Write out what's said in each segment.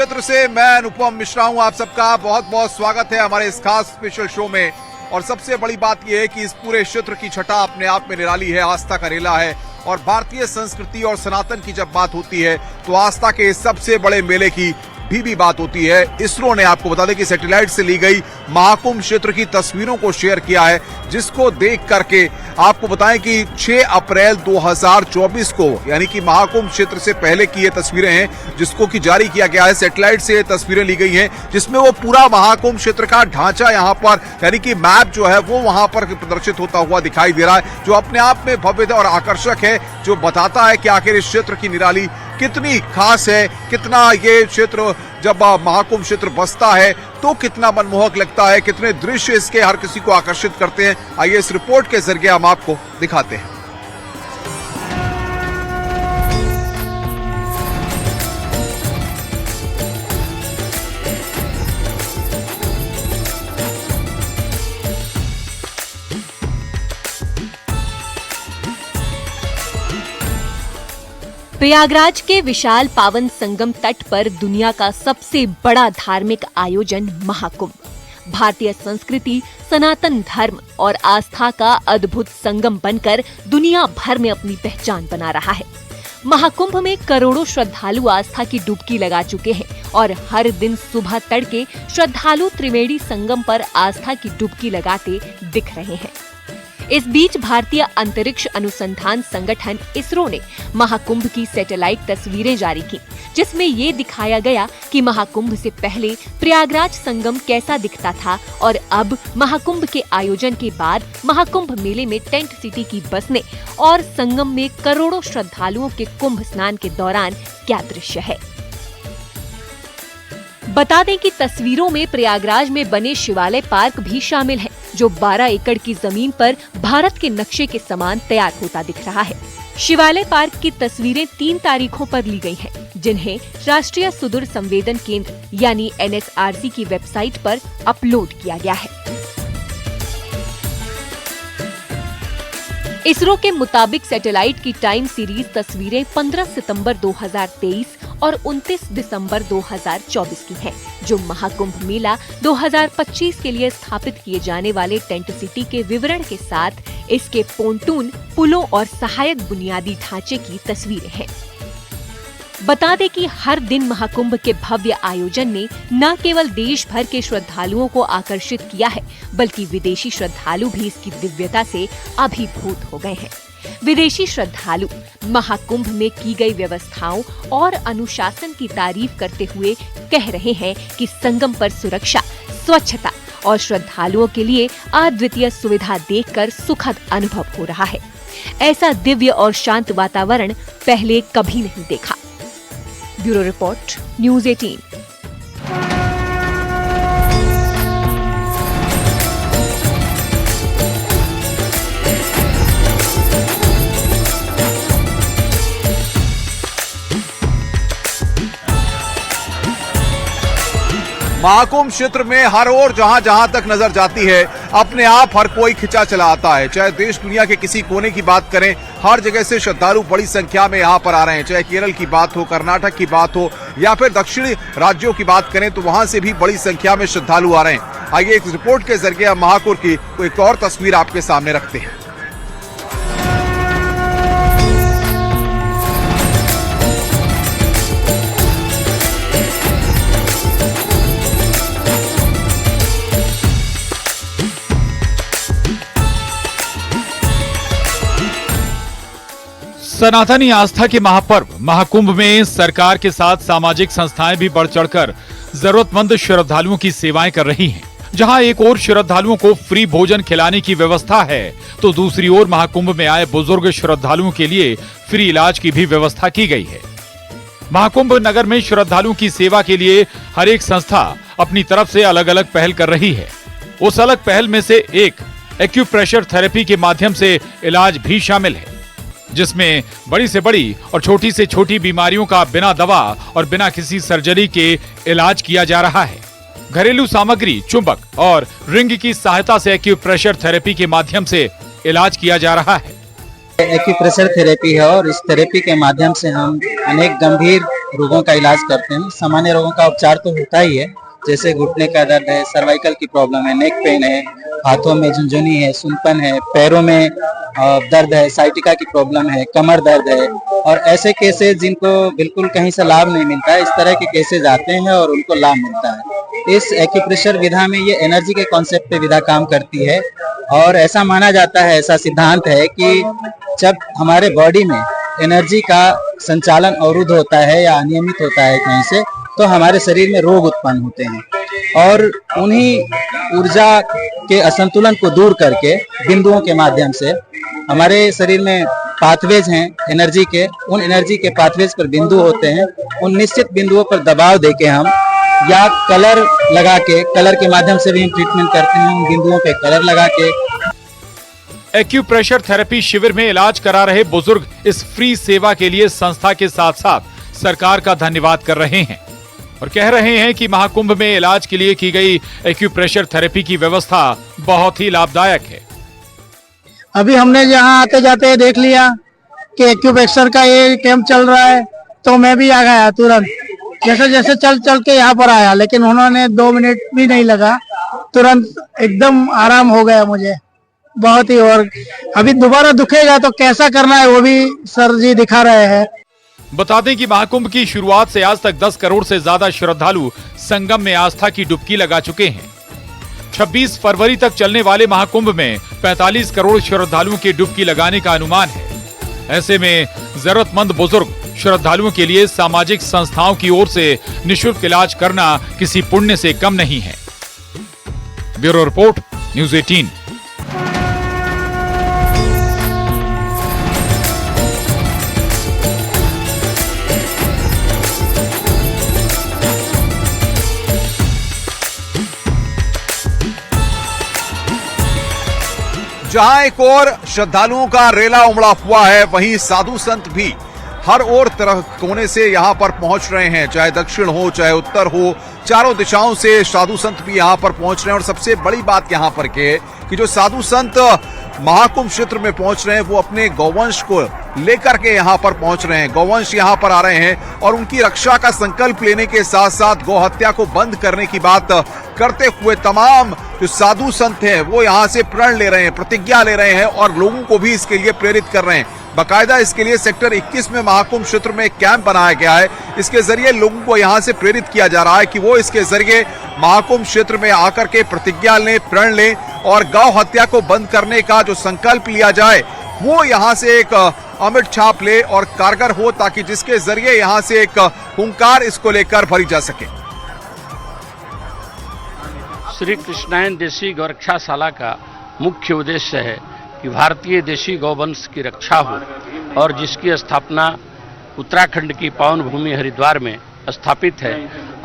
क्षेत्र से मैं अनुपम मिश्रा हूं। आप सबका बहुत बहुत स्वागत है हमारे इस खास स्पेशल शो में। और सबसे बड़ी बात यह है कि इस पूरे क्षेत्र की छटा अपने आप में निराली है, आस्था का रेला है। और भारतीय संस्कृति और सनातन की जब बात होती है तो आस्था के सबसे बड़े मेले की भी बात होती है। इसरो ने आपको बता दें कि सैटेलाइट से ली गई महाकुंभ क्षेत्र की तस्वीरों को शेयर किया है, जिसको देख करके आपको बताएं कि 6 अप्रैल 2024 को, यानी कि महाकुंभ क्षेत्र से पहले की ये तस्वीरें हैं, जिसको कि जारी किया गया है। सैटेलाइट से ये तस्वीरें ली गई हैं, जिसमें वो पूरा महाकुंभ क्षेत्र का ढांचा यहाँ पर, यानी कि मैप जो है वो वहां पर प्रदर्शित होता हुआ दिखाई दे रहा है, जो अपने आप में भव्य और आकर्षक है, जो बताता है कि आखिर इस क्षेत्र की निराली कितनी खास है, कितना ये क्षेत्र जब महाकुंभ क्षेत्र बसता है तो कितना मनमोहक लगता है, कितने दृश्य इसके हर किसी को आकर्षित करते हैं। आइए इस रिपोर्ट के जरिए हम आपको दिखाते हैं। प्रयागराज के विशाल पावन संगम तट पर दुनिया का सबसे बड़ा धार्मिक आयोजन महाकुंभ भारतीय संस्कृति, सनातन धर्म और आस्था का अद्भुत संगम बनकर दुनिया भर में अपनी पहचान बना रहा है। महाकुंभ में करोड़ों श्रद्धालु आस्था की डुबकी लगा चुके हैं और हर दिन सुबह तड़के श्रद्धालु त्रिवेणी संगम पर आस्था की डुबकी लगाते दिख रहे हैं। इस बीच भारतीय अंतरिक्ष अनुसंधान संगठन इसरो ने महाकुंभ की सैटेलाइट तस्वीरें जारी की, जिसमें ये दिखाया गया कि महाकुंभ से पहले प्रयागराज संगम कैसा दिखता था और अब महाकुंभ के आयोजन के बाद महाकुंभ मेले में टेंट सिटी की बसने और संगम में करोड़ों श्रद्धालुओं के कुंभ स्नान के दौरान क्या दृश्य है। बता दें कि तस्वीरों में प्रयागराज में बने शिवालय पार्क भी शामिल है, जो 12 एकड़ की जमीन पर भारत के नक्शे के समान तैयार होता दिख रहा है। शिवालय पार्क की तस्वीरें 3 तारीखों पर ली गई हैं, जिन्हें राष्ट्रीय सुदूर संवेदन केंद्र यानी NSRC की वेबसाइट पर अपलोड किया गया है। इसरो के मुताबिक सैटेलाइट की टाइम सीरीज तस्वीरें 15 सितंबर 2023 और 29 दिसंबर 2024 की हैं, जो महाकुंभ मेला 2025 के लिए स्थापित किए जाने वाले टेंट सिटी के विवरण के साथ इसके पोंटून, पुलों और सहायक बुनियादी ढांचे की तस्वीरें हैं। बता दें कि हर दिन महाकुंभ के भव्य आयोजन ने न केवल देश भर के श्रद्धालुओं को आकर्षित किया है, बल्कि विदेशी श्रद्धालु भी इसकी दिव्यता से अभिभूत हो गए हैं। विदेशी श्रद्धालु महाकुंभ में की गई व्यवस्थाओं और अनुशासन की तारीफ करते हुए कह रहे हैं कि संगम पर सुरक्षा, स्वच्छता और श्रद्धालुओं के लिए अद्वितीय सुविधा देखकर सुखद अनुभव हो रहा है। ऐसा दिव्य और शांत वातावरण पहले कभी नहीं देखा। Bureau report, news 18। महाकुंभ क्षेत्र में हर ओर जहां तक नजर जाती है, अपने आप हर कोई खिंचा चला आता है। चाहे देश दुनिया के किसी कोने की बात करें, हर जगह से श्रद्धालु बड़ी संख्या में यहां पर आ रहे हैं। चाहे केरल की बात हो, कर्नाटक की बात हो या फिर दक्षिणी राज्यों की बात करें, तो वहां से भी बड़ी संख्या में श्रद्धालु आ रहे हैं। आइए इस रिपोर्ट के जरिए हम महाकुंभ की एक और तस्वीर आपके सामने रखते हैं। सनातनी आस्था के महापर्व महाकुंभ में सरकार के साथ सामाजिक संस्थाएं भी बढ़ चढ़कर जरूरतमंद श्रद्धालुओं की सेवाएं कर रही हैं। जहां एक ओर श्रद्धालुओं को फ्री भोजन खिलाने की व्यवस्था है, तो दूसरी ओर महाकुंभ में आए बुजुर्ग श्रद्धालुओं के लिए फ्री इलाज की भी व्यवस्था की गई है। महाकुंभ नगर में श्रद्धालुओं की सेवा के लिए हर एक संस्था अपनी तरफ से अलग अलग पहल कर रही है। उस अलग पहल में से एक एक्यूप्रेशर थेरेपी के माध्यम से इलाज भी शामिल है, जिसमें बड़ी से बड़ी और छोटी से छोटी बीमारियों का बिना दवा और बिना किसी सर्जरी के इलाज किया जा रहा है। घरेलू सामग्री, चुंबक और रिंग की सहायता से एक्यूप्रेशर थेरेपी के माध्यम से इलाज किया जा रहा है। एक्यूप्रेशर थेरेपी है और इस थेरेपी के माध्यम से हम अनेक गंभीर रोगों का इलाज करते हैं। सामान्य रोगों का उपचार तो होता ही है, जैसे घुटने का दर्द है, सर्वाइकल की प्रॉब्लम है, नेक पेन है, हाथों में झुंझुनी है, सुनपन है, पैरों में दर्द है, साइटिका की प्रॉब्लम है, कमर दर्द है और ऐसे केसेस जिनको बिल्कुल कहीं से लाभ नहीं मिलता है, इस तरह के केसेस आते हैं और उनको लाभ मिलता है। इस एक्यूप्रेशर विधा में ये एनर्जी के कॉन्सेप्ट पे विधा काम करती है और ऐसा माना जाता है, ऐसा सिद्धांत है कि जब हमारे बॉडी में एनर्जी का संचालन अवरुद्ध होता है या अनियमित होता है कहीं से, तो हमारे शरीर में रोग उत्पन्न होते हैं और उन्हीं ऊर्जा के असंतुलन को दूर करके बिंदुओं के माध्यम से हमारे शरीर में पाथवेज हैं एनर्जी के, उन एनर्जी के पाथवेज पर बिंदु होते हैं, उन निश्चित बिंदुओं पर दबाव देके हम या कलर लगा के, कलर के माध्यम से भी हम ट्रीटमेंट करते हैं, उन बिंदुओं पे कलर लगा के। एक्यूप्रेशर थेरेपी शिविर में इलाज करा रहे बुजुर्ग इस फ्री सेवा के लिए संस्था के साथ साथ सरकार का धन्यवाद कर रहे हैं और कह रहे हैं कि महाकुंभ में इलाज के लिए की गई एक्यूप्रेशर थेरेपी की व्यवस्था बहुत ही लाभदायक है। अभी हमने यहाँ आते जाते देख लिया कि एक्यूप्रेशर का ये कैंप चल रहा है, तो मैं भी आ गया तुरंत, जैसे जैसे चल चल के यहाँ पर आया, लेकिन उन्होंने 2 मिनट भी नहीं लगा, तुरंत एकदम आराम हो गया मुझे बहुत ही। और अभी दोबारा दुखेगा तो कैसा करना है वो भी सर जी दिखा रहे हैं। बता दें कि महाकुंभ की शुरुआत से आज तक 10 करोड़ से ज्यादा श्रद्धालु संगम में आस्था की डुबकी लगा चुके हैं। 26 फरवरी तक चलने वाले महाकुंभ में 45 करोड़ श्रद्धालुओं की डुबकी लगाने का अनुमान है। ऐसे में जरूरतमंद बुजुर्ग श्रद्धालुओं के लिए सामाजिक संस्थाओं की ओर से निःशुल्क इलाज करना किसी पुण्य से कम नहीं है। Bureau report, news 18। जहां एक और श्रद्धालुओं का रेला उमड़ा हुआ है, वहीं साधु संत भी हर ओर तरह कोने से यहां पर पहुंच रहे हैं, चाहे दक्षिण हो चाहे उत्तर हो, चारों दिशाओं से साधु संत भी यहां पर पहुंच रहे हैं। और सबसे बड़ी बात यहां पर के कि जो साधु संत महाकुंभ क्षेत्र में पहुंच रहे हैं वो अपने गौवंश को लेकर के यहां पर पहुंच रहे हैं, गौवंश यहां पर आ रहे हैं और उनकी रक्षा का संकल्प लेने के साथ साथ गौ हत्या को बंद करने की बात करते हुए तमाम जो साधु संत हैं वो यहां से प्रण ले रहे हैं, प्रतिज्ञा ले रहे हैं और लोगों को भी इसके लिए प्रेरित कर रहे हैं। बाकायदा इसके लिए सेक्टर 21 में महाकुंभ क्षेत्र में एक कैंप बनाया गया है, इसके जरिए लोगों को यहां से प्रेरित किया जा रहा है कि वो इसके जरिए महाकुंभ क्षेत्र में आकर के प्रतिज्ञा लें, प्रण लें और गौ हत्या को बंद करने का जो संकल्प लिया जाए वो यहां से एक अमिट छाप ले और कारगर हो, ताकि जिसके जरिए यहां से एक हुंकार इसको लेकर भरी जा सके। श्री कृष्णायन देशी गौरक्षाशाला का मुख्य उद्देश्य है कि भारतीय देशी गौवंश की रक्षा हो और जिसकी स्थापना उत्तराखंड की पावन भूमि हरिद्वार में स्थापित है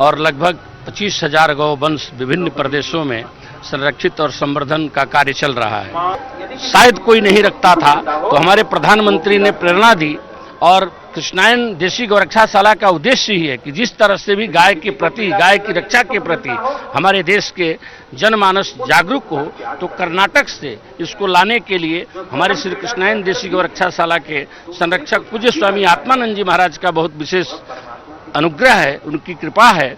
और लगभग 25,000 गौवंश विभिन्न प्रदेशों में संरक्षित और संवर्धन का कार्य चल रहा है। शायद कोई नहीं रखता था तो हमारे प्रधानमंत्री ने प्रेरणा दी और कृष्णायन देशी गौरक्षाशाला का उद्देश्य ही है कि जिस तरह से भी गाय के प्रति, गाय की रक्षा के प्रति हमारे देश के जनमानस जागरूक हो, तो कर्नाटक से इसको लाने के लिए हमारे श्री कृष्णायन देशी गौरक्षाशाला के संरक्षक पूज्य स्वामी आत्मानंद जी महाराज का बहुत विशेष अनुग्रह है, उनकी कृपा है।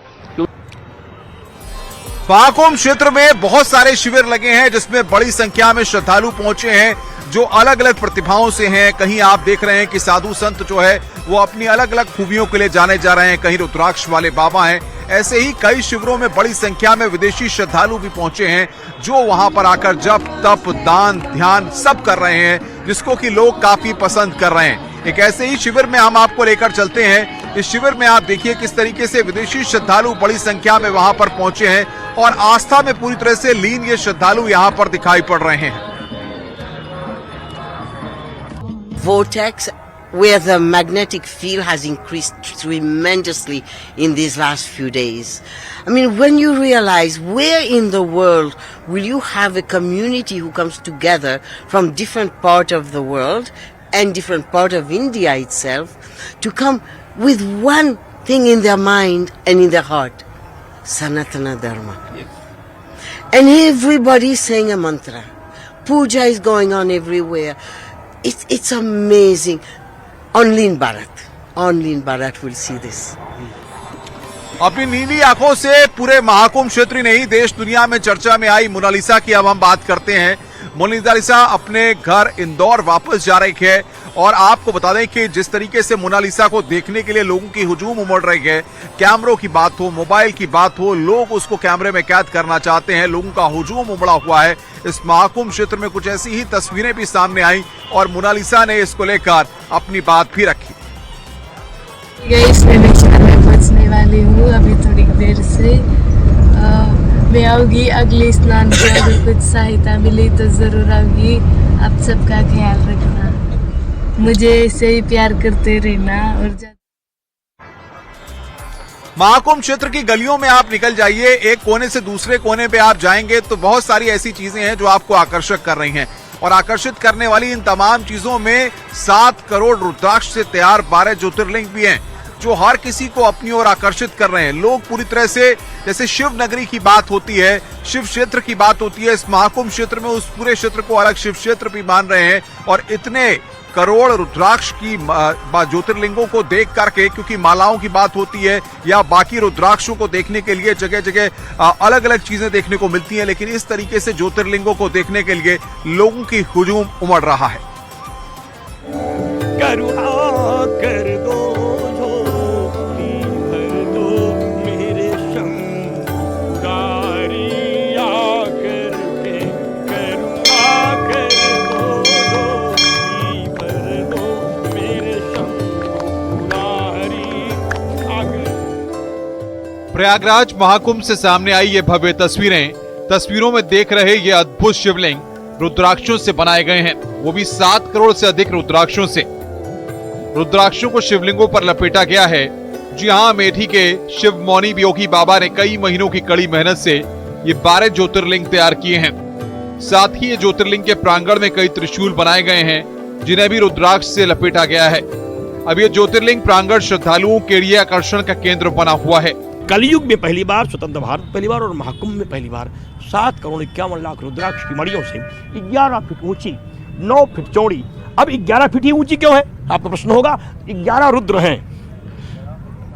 महाकुंभ क्षेत्र में बहुत सारे शिविर लगे हैं जिसमें बड़ी संख्या में श्रद्धालु पहुंचे हैं जो अलग अलग प्रतिभाओं से हैं। कहीं आप देख रहे हैं कि साधु संत जो है वो अपनी अलग अलग खूबियों के लिए जाने जा रहे हैं, कहीं रुद्राक्ष वाले बाबा हैं। ऐसे ही कई शिविरों में बड़ी संख्या में विदेशी श्रद्धालु भी पहुंचे हैं जो वहां पर आकर जप, तप, दान, ध्यान सब कर रहे हैं, जिसको कि लोग काफी पसंद कर रहे हैं। एक ऐसे ही शिविर में हम आपको लेकर चलते हैं। इस शिविर में आप देखिए किस तरीके से विदेशी श्रद्धालु बड़ी संख्या में वहां पर पहुंचे हैं और आस्था में पूरी तरह से लीन ये श्रद्धालु यहां पर दिखाई पड़ रहे हैं। Vortex, where the magnetic field has increased tremendously in these last few days. I mean, when you realize where in the world will you have a community who comes together from different part of the world and different part of India itself to come with one thing in their mind and in their heart, Sanatana Dharma. And everybody is saying a mantra. Puja is going on everywhere. It's amazing. Only in Bharat will see this. अपनी नीली आंखों से पूरे महाकुंभ क्षेत्र नहीं देश दुनिया में चर्चा में आई मोनालिसा की अब हम बात करते हैं। मोनालिसा अपने घर इंदौर वापस जा रही है और आपको बता दें कि जिस तरीके से मोनालिसा को देखने के लिए लोगों की हुजूम उमड़ रही है, कैमरों की बात हो, मोबाइल की बात हो, लोग उसको कैमरे में कैद करना चाहते हैं, लोगों का हुजूम उमड़ा हुआ है। इस महाकुंभ क्षेत्र में कुछ ऐसी ही तस्वीरें भी सामने आई और मोनालिसा ने इसको लेकर अपनी बात भी रखी। मैं दीक्षा में पहुंचने वाली हूँ अभी थोड़ी देर से। मैं आऊँगी अगले स्नान के, अगर कुछ सहायता मिली तो जरूर आऊँगी। आप सबका ख्याल रखना, मुझे ऐसे ही प्यार करते रहना। और महाकुंभ क्षेत्र की गलियों में आप निकल जाइए, एक कोने से दूसरे कोने पे आप जाएंगे तो बहुत सारी ऐसी चीजें हैं जो आपको आकर्षक कर रही हैं और आकर्षित करने वाली इन तमाम चीजों में 7 करोड़ रुद्राक्ष से तैयार 12 ज्योतिर्लिंग भी हैं जो हर किसी को अपनी ओर आकर्षित कर रहे हैं। लोग पूरी तरह से, जैसे शिव नगरी की बात होती है, शिव क्षेत्र की बात होती है, इस महाकुंभ क्षेत्र में उस पूरे क्षेत्र को अलग शिव क्षेत्र भी मान रहे हैं और इतने करोड़ रुद्राक्ष की ज्योतिर्लिंगों को देख करके, क्योंकि मालाओं की बात होती है या बाकी रुद्राक्षों को देखने के लिए जगह जगह अलग अलग चीजें देखने को मिलती हैं, लेकिन इस तरीके से ज्योतिर्लिंगों को देखने के लिए लोगों की हुजूम उमड़ रहा है। करुणा कर दो झोली भर दो मेरे शंगारिया करके, करुणा कर दो झोली भर दो मेरे शंगारी। प्रयागराज महाकुंभ से सामने आई ये भव्य तस्वीरों में देख रहे ये अद्भुत शिवलिंग रुद्राक्षों से बनाए गए हैं, वो भी 7 करोड़ से अधिक रुद्राक्षों से। रुद्राक्षों को शिवलिंगों पर लपेटा गया है। जी हां, अमेठी के शिव मौनी योगी बाबा ने कई महीनों की कड़ी मेहनत से ये 12 ज्योतिर्लिंग तैयार किए हैं। साथ ही ये ज्योतिर्लिंग के प्रांगण में कई त्रिशूल बनाए गए हैं जिन्हें भी रुद्राक्ष से लपेटा गया है। अब ये ज्योतिर्लिंग प्रांगण श्रद्धालुओं के लिए आकर्षण का केंद्र बना हुआ है। कलयुग में पहली बार, स्वतंत्र भारत पहली बार और महाकुंभ में पहली बार 7 करोड़ 51 लाख रुद्राक्ष की मड़ियों से 11 फीट ऊंची, 9 फीट चौड़ी। अब 11 फीट ही ऊंची क्यों है, आपका प्रश्न होगा। 11 रुद्र हैं,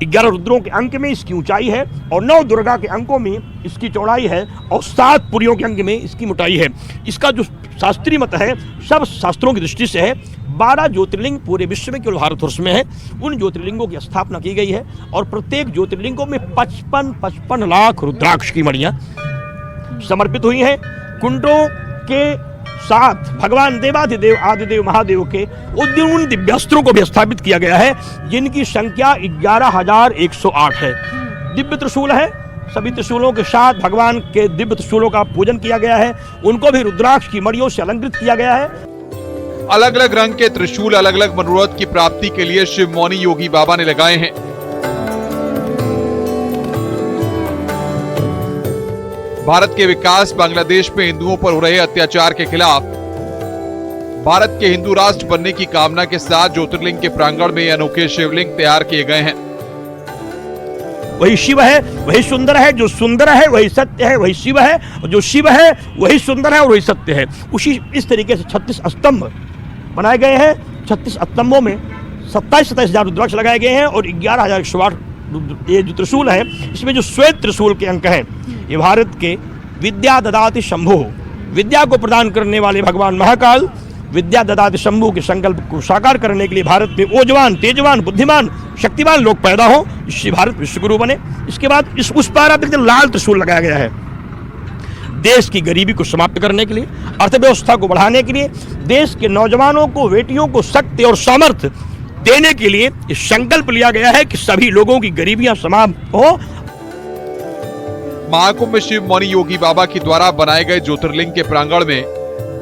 11 रुद्रों के अंक में इसकी ऊंचाई है और 9 दुर्गा के अंकों में इसकी चौड़ाई है और 7 पुरियों के अंक में इसकी मोटाई है। इसका जो शास्त्रीय मत है, सब शास्त्रों की दृष्टि से है, 12 ज्योतिर्लिंग पूरे विश्व में, केवल भारतवर्ष में है। उन ज्योतिर्लिंगों की स्थापना की गई है और प्रत्येक ज्योतिर्लिंगों में 55 लाख रुद्राक्ष की मणियां समर्पित हुई हैं। कुंडों के साथ भगवान देवाधिदेव आदिदेव महादेव के उन दिव्यास्त्रों को भी स्थापित किया गया है जिनकी संख्या 11,108 है। दिव्य त्रिशूल है, सभी त्रिशूलों के साथ भगवान के दिव्य त्रिशूलों का पूजन किया गया है। उनको भी रुद्राक्ष की मड़ियों से अलंकृत किया गया है। अलग अलग रंग के त्रिशूल अलग अलग मनोरथ की प्राप्ति के लिए शिव मौनी योगी बाबा ने लगाए हैं। भारत के विकास, बांग्लादेश में हिंदुओं पर हो रहे अत्याचार के खिलाफ भारत के हिंदू राष्ट्र बनने की कामना के साथ ज्योतिर्लिंग के प्रांगण में अनोखे शिवलिंग तैयार किए गए हैं। वही शिव है, वही सुंदर है, जो सुंदर है वही सत्य है, वही शिव है, और जो शिव है वही सुंदर है और वही सत्य है। उसी इस तरीके से 36 स्तंभ बनाए गए हैं। 36 स्तंभों में 27 हजार रुद्राक्ष लगाए गए हैं और 11,108 ये जो त्रिशूल है, इसमें जो श्वेत त्रिशूल के अंक हैं, ये भारत के विद्या ददाति शंभु, विद्या को प्रदान करने वाले भगवान महाकाल विद्या ददाति शंभु के संकल्प को साकार करने के लिए भारत में ओजवान, तेजवान, बुद्धिमान, शक्तिमान लोग पैदा हो, इससे भारत विश्वगुरु बने। इसके बाद उस पर आप देखते लाल त्रिशूल लगाया गया है, देश की गरीबी को समाप्त करने के लिए, अर्थव्यवस्था को बढ़ाने के लिए, देश के नौजवानों को, बेटियों को शक्ति और सामर्थ्य देने के लिए ये संकल्प लिया गया है कि सभी लोगों की गरीबियां समाप्त हो। महाकुंभ में शिव मौनी योगी बाबा के द्वारा बनाए गए ज्योतिर्लिंग के प्रांगण में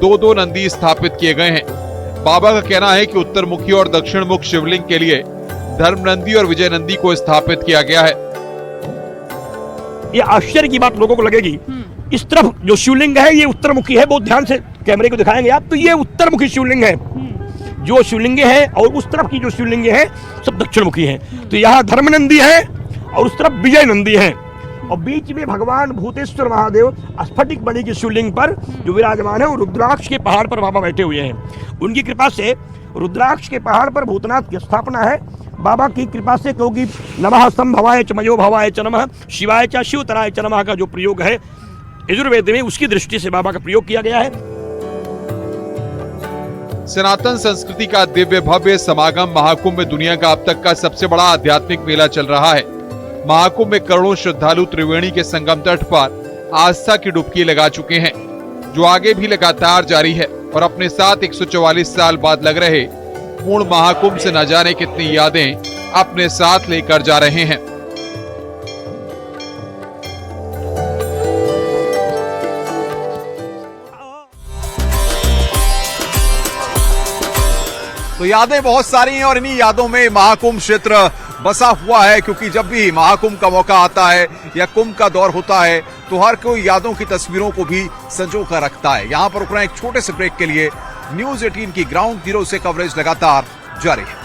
2 नंदी स्थापित किए गए हैं। बाबा का कहना है कि उत्तर मुखी और दक्षिण मुख शिवलिंग के लिए धर्म नंदी और विजय नंदी को स्थापित किया गया है। ये आश्चर्य की बात लोगों को लगेगी, इस तरफ जो शिवलिंग है ये उत्तर मुखी है, बहुत ध्यान से कैमरे को दिखाएंगे आप, तो ये उत्तर मुखी शिवलिंग है जो शिवलिंगे है, और उस तरफ की जो शिवलिंगे है सब दक्षिण मुखी है। तो यहाँ धर्म नंदी है और उस तरफ विजय नंदी है, और बीच में भगवान भूतेश्वर महादेव स्फटिक मणि की शिवलिंग पर जो विराजमान है, वो रुद्राक्ष के पहाड़ पर बाबा बैठे हुए हैं। उनकी कृपा से रुद्राक्ष के पहाड़ पर भूतनाथ की स्थापना है। बाबा की कृपा से, क्योंकि नमः संभवाय च मयो भवाय च नमः शिवाय च शिवतराय च नमः का जो प्रयोग है यजुर्वेद में, उसकी दृष्टि से बाबा का प्रयोग किया गया है। सनातन संस्कृति का दिव्य भव्य समागम महाकुंभ में दुनिया का अब तक का सबसे बड़ा आध्यात्मिक मेला चल रहा है। महाकुंभ में करोड़ों श्रद्धालु त्रिवेणी के संगम तट पर आस्था की डुबकी लगा चुके हैं, जो आगे भी लगातार जारी है और अपने साथ 144 साल बाद लग रहे पूर्ण महाकुंभ से न जाने कितनी यादें अपने साथ लेकर जा रहे हैं। तो यादें बहुत सारी हैं और इन्हीं यादों में महाकुंभ क्षेत्र बसा हुआ है, क्योंकि जब भी महाकुंभ का मौका आता है या कुंभ का दौर होता है तो हर कोई यादों की तस्वीरों को भी संजो कर रखता है। यहां पर रुकना एक छोटे से ब्रेक के लिए। न्यूज़ 18 की ग्राउंड जीरो से कवरेज लगातार जारी है।